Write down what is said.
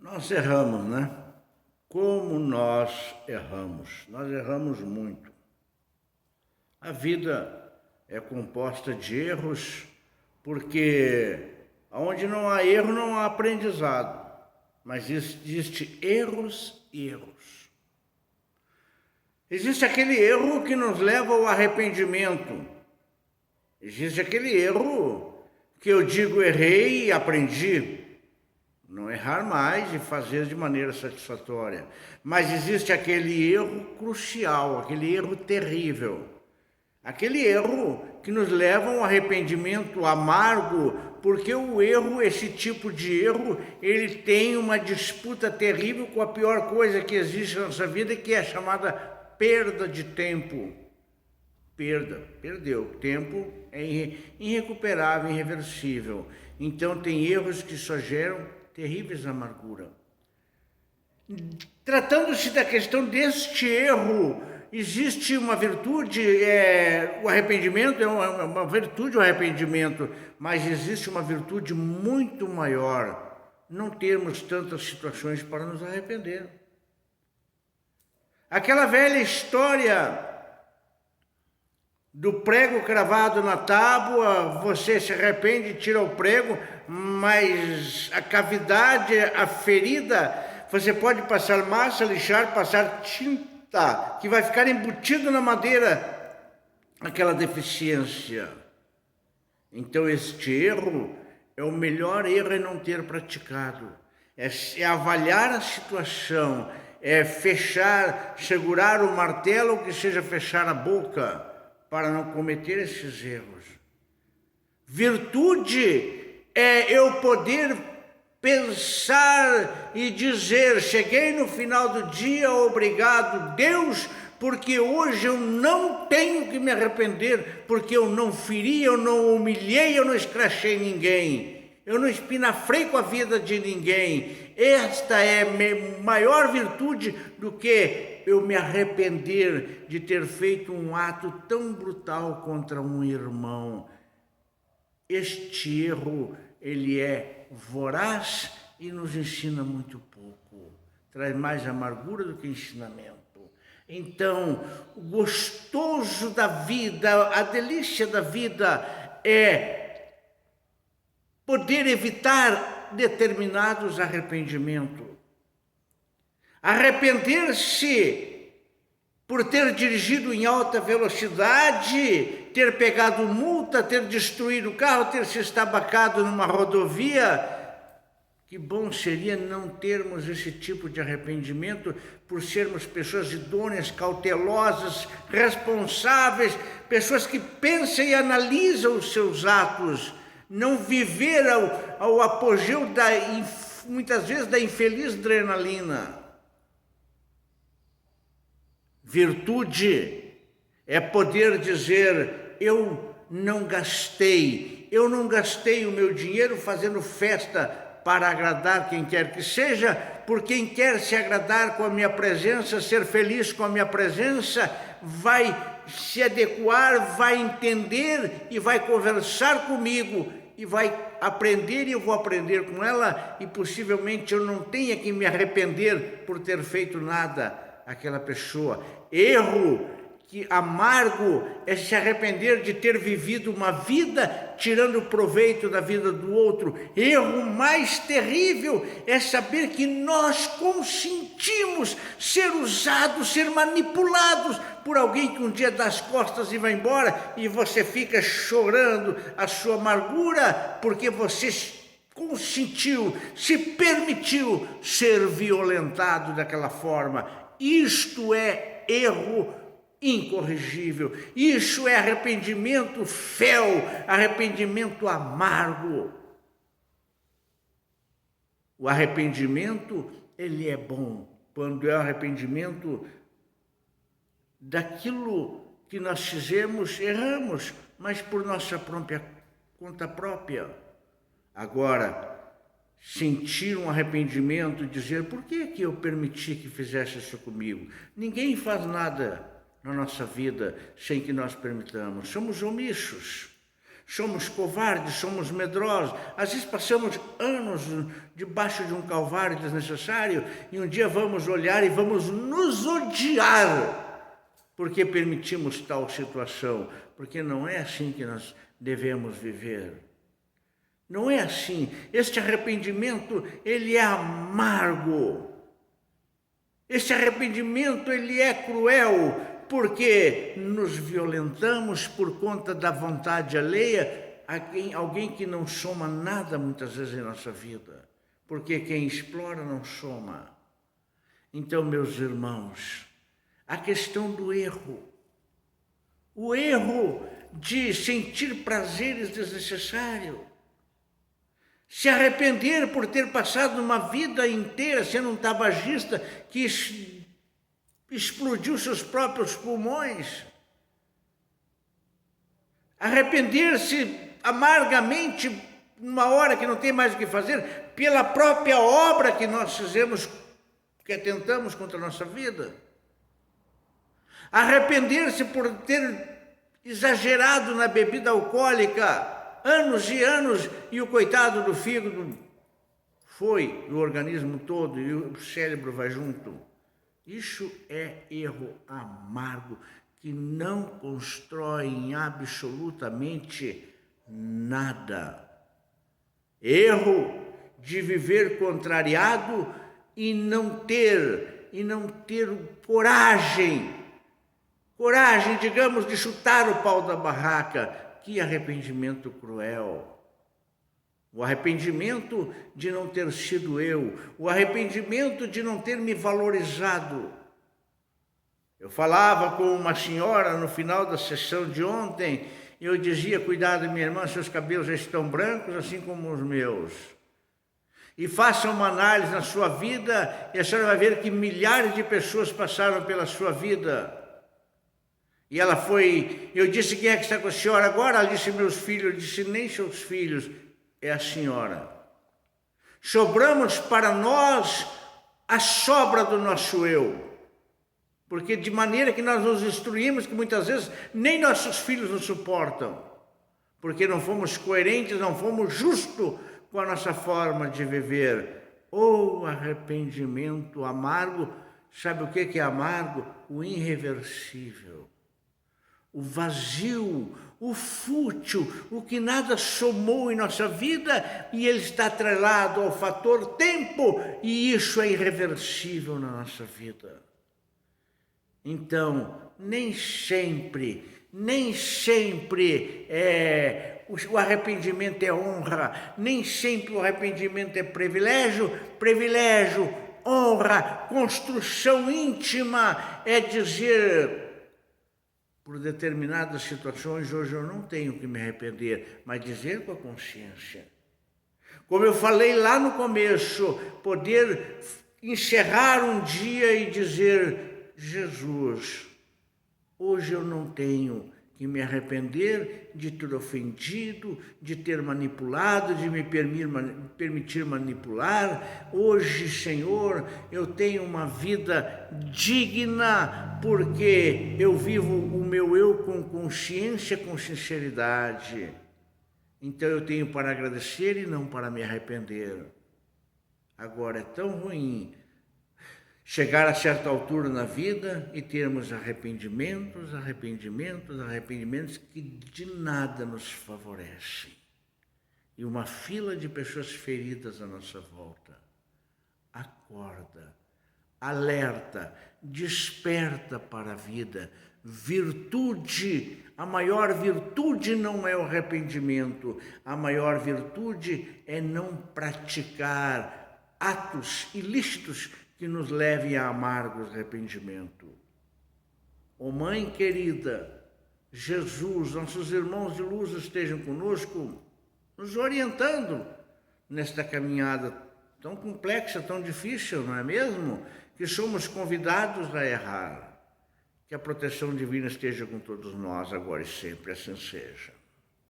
Nós erramos, né? Como nós erramos. Nós erramos muito. A vida é composta de erros, porque onde não há erro, não há aprendizado. Mas existe erros e erros. Existe aquele erro que nos leva ao arrependimento. Existe aquele erro que eu digo errei e aprendi. Não errar mais e fazer de maneira satisfatória. Mas existe aquele erro crucial, aquele erro terrível. Aquele erro que nos leva a um arrependimento amargo, porque o erro, esse tipo de erro, ele tem uma disputa terrível com a pior coisa que existe na nossa vida, que é a chamada perda de tempo. Perdeu. Tempo é irrecuperável, irreversível. Então tem erros que só geram terríveis amargura. Tratando-se da questão deste erro, existe uma virtude, o arrependimento é uma virtude, o arrependimento, mas existe uma virtude muito maior, não termos tantas situações para nos arrepender. Aquela velha história do prego cravado na tábua, você se arrepende, tira o prego, mas a cavidade, a ferida, você pode passar massa, lixar, passar tinta, que vai ficar embutido na madeira, aquela deficiência. Então este erro é o melhor erro, é não ter praticado, é avaliar a situação, é fechar, segurar o martelo, que seja fechar a boca, para não cometer esses erros. Virtude é eu poder pensar e dizer, cheguei no final do dia, obrigado Deus, porque hoje eu não tenho que me arrepender, porque eu não feri, eu não humilhei, eu não escrachei ninguém, eu não espinafrei com a vida de ninguém. Esta é maior virtude do que eu me arrepender de ter feito um ato tão brutal contra um irmão. Este erro, ele é voraz e nos ensina muito pouco. Traz mais amargura do que ensinamento. Então, o gostoso da vida, a delícia da vida é poder evitar determinados arrependimentos. Arrepender-se por ter dirigido em alta velocidade, ter pegado multa, ter destruído o carro, ter se estabacado numa rodovia. Que bom seria não termos esse tipo de arrependimento por sermos pessoas idôneas, cautelosas, responsáveis, pessoas que pensam e analisam os seus atos, não viver ao apogeu muitas vezes da infeliz adrenalina. Virtude é poder dizer, eu não gastei o meu dinheiro fazendo festa para agradar quem quer que seja, por quem quer se agradar com a minha presença, ser feliz com a minha presença, vai se adequar, vai entender e vai conversar comigo e vai aprender, e eu vou aprender com ela, e possivelmente eu não tenha que me arrepender por ter feito nada àquela pessoa. Erro que amargo é se arrepender de ter vivido uma vida tirando proveito da vida do outro. Erro mais terrível é saber que nós consentimos ser usados, ser manipulados por alguém que um dia dá as costas e vai embora, e você fica chorando a sua amargura porque você consentiu, se permitiu ser violentado daquela forma. Isto é erro incorrigível. Isso é arrependimento fel, arrependimento amargo. O arrependimento, ele é bom quando é o arrependimento daquilo que nós fizemos, erramos, mas por nossa própria conta própria. Agora, sentir um arrependimento e dizer, por que eu permiti que fizesse isso comigo? Ninguém faz nada na nossa vida sem que nós permitamos. Somos omissos. Somos covardes, somos medrosos. Às vezes passamos anos debaixo de um calvário desnecessário e um dia vamos olhar e vamos nos odiar porque permitimos tal situação. Porque não é assim que nós devemos viver. Não é assim. Este arrependimento, ele é amargo. Este arrependimento, ele é cruel, porque nos violentamos por conta da vontade alheia, alguém que não soma nada muitas vezes em nossa vida, porque quem explora não soma. Então, meus irmãos, a questão do erro, o erro de sentir prazeres desnecessários, se arrepender por ter passado uma vida inteira sendo um tabagista que explodiu seus próprios pulmões. Arrepender-se amargamente, numa hora que não tem mais o que fazer, pela própria obra que nós fizemos, que atentamos contra a nossa vida. Arrepender-se por ter exagerado na bebida alcoólica anos e anos, e o coitado do fígado foi no organismo todo e o cérebro vai junto. Isso é erro amargo que não constrói em absolutamente nada. Erro de viver contrariado e não ter coragem, digamos, de chutar o pau da barraca. Que arrependimento cruel. O arrependimento de não ter sido eu, o arrependimento de não ter me valorizado. Eu falava com uma senhora no final da sessão de ontem, e eu dizia: cuidado, minha irmã, seus cabelos já estão brancos, assim como os meus. E faça uma análise na sua vida, e a senhora vai ver que milhares de pessoas passaram pela sua vida. E ela foi, eu disse: quem é que está com a senhora agora? Ela disse: meus filhos. Eu disse: nem seus filhos, é a senhora. Sobramos para nós a sobra do nosso eu. Porque de maneira que nós nos destruímos, que muitas vezes nem nossos filhos nos suportam. Porque não fomos coerentes, não fomos justos com a nossa forma de viver. Ou arrependimento amargo. Sabe o que é amargo? O irreversível. O vazio, o fútil, o que nada somou em nossa vida, e ele está atrelado ao fator tempo, e isso é irreversível na nossa vida. Então, nem sempre o arrependimento é honra, nem sempre o arrependimento é privilégio, honra, construção íntima, é dizer: por determinadas situações, hoje eu não tenho que me arrepender, mas dizer com a consciência. Como eu falei lá no começo, poder encerrar um dia e dizer: Jesus, hoje eu não tenho que me arrepender de ter ofendido, de ter manipulado, de me permitir manipular. Hoje, Senhor, eu tenho uma vida digna, porque eu vivo o meu eu com consciência, com sinceridade. Então eu tenho para agradecer e não para me arrepender. Agora é tão ruim chegar a certa altura na vida e termos arrependimentos que de nada nos favorecem. E uma fila de pessoas feridas à nossa volta. Acorda, alerta, desperta para a vida. Virtude, a maior virtude não é o arrependimento, a maior virtude é não praticar atos ilícitos que nos levem a amargo arrependimento. Ó Mãe querida, Jesus, nossos irmãos de luz estejam conosco, nos orientando nesta caminhada tão complexa, tão difícil, não é mesmo? Que somos convidados a errar. Que a proteção divina esteja com todos nós, agora e sempre, assim seja.